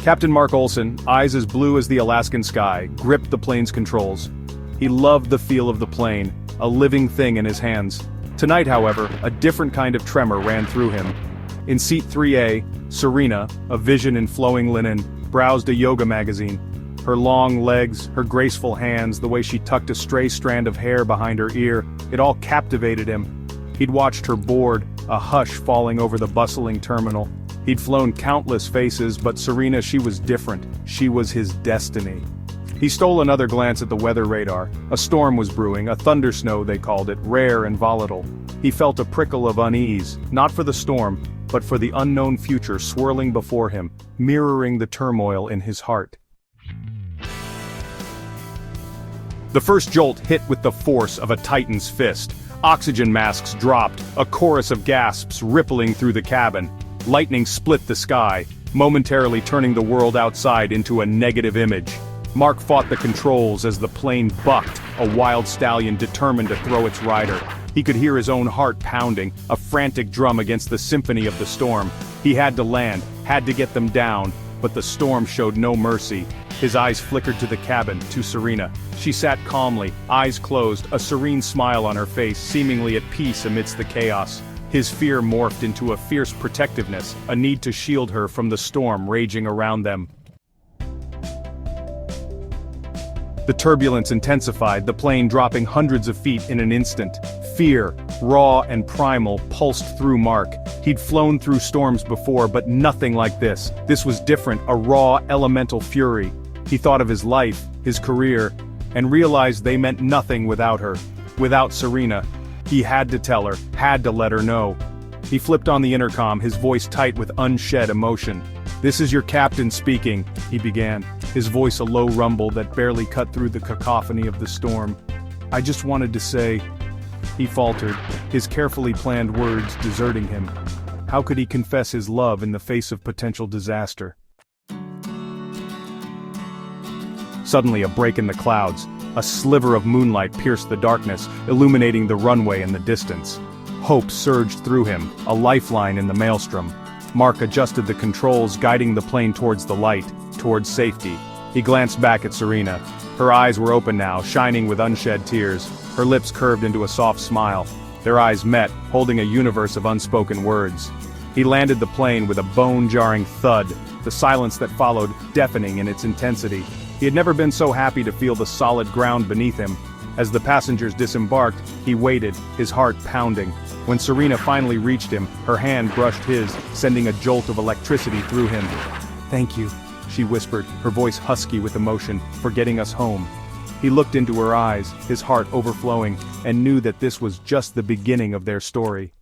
Captain Mark Olson, eyes as blue as the Alaskan sky, gripped the plane's controls. He loved the feel of the plane, a living thing in his hands. Tonight, however, a different kind of tremor ran through him. In seat 3A, Serena, a vision in flowing linen, browsed a yoga magazine. Her long legs, her graceful hands, the way she tucked a stray strand of hair behind her ear, it all captivated him. He'd watched her board, a hush falling over the bustling terminal. He'd flown countless faces, but Serena, she was different. She was his destiny. He stole another glance at the weather radar. A storm was brewing, a thundersnow they called it, rare and volatile. He felt a prickle of unease, not for the storm, but for the unknown future swirling before him, mirroring the turmoil in his heart. The first jolt hit with the force of a titan's fist. Oxygen masks dropped, a chorus of gasps rippling through the cabin. Lightning split the sky, momentarily turning the world outside into a negative image. Mark fought the controls as the plane bucked, a wild stallion determined to throw its rider. He could hear his own heart pounding, a frantic drum against the symphony of the storm. He had to land, had to get them down, but the storm showed no mercy. His eyes flickered to the cabin, to Serena. She sat calmly, eyes closed, a serene smile on her face, seemingly at peace amidst the chaos. His fear morphed into a fierce protectiveness, a need to shield her from the storm raging around them. The turbulence intensified, the plane dropping hundreds of feet in an instant. Fear, raw and primal, pulsed through Mark. He'd flown through storms before, but nothing like this. This was different, a raw, elemental fury. He thought of his life, his career, and realized they meant nothing without her. Without Serena. He had to tell her, had to let her know. He flipped on the intercom, his voice tight with unshed emotion. "This is your captain speaking," he began, his voice a low rumble that barely cut through the cacophony of the storm. "I just wanted to say," he faltered, his carefully planned words deserting him. How could he confess his love in the face of potential disaster? Suddenly, a break in the clouds. A sliver of moonlight pierced the darkness, illuminating the runway in the distance. Hope surged through him, a lifeline in the maelstrom. Mark adjusted the controls, guiding the plane towards the light, towards safety. He glanced back at Serena. Her eyes were open now, shining with unshed tears. Her lips curved into a soft smile. Their eyes met, holding a universe of unspoken words. He landed the plane with a bone-jarring thud, the silence that followed deafening in its intensity. He had never been so happy to feel the solid ground beneath him. As the passengers disembarked, he waited, his heart pounding. When Serena finally reached him, her hand brushed his, sending a jolt of electricity through him. "Thank you," she whispered, her voice husky with emotion, "for getting us home." He looked into her eyes, his heart overflowing, and knew that this was just the beginning of their story.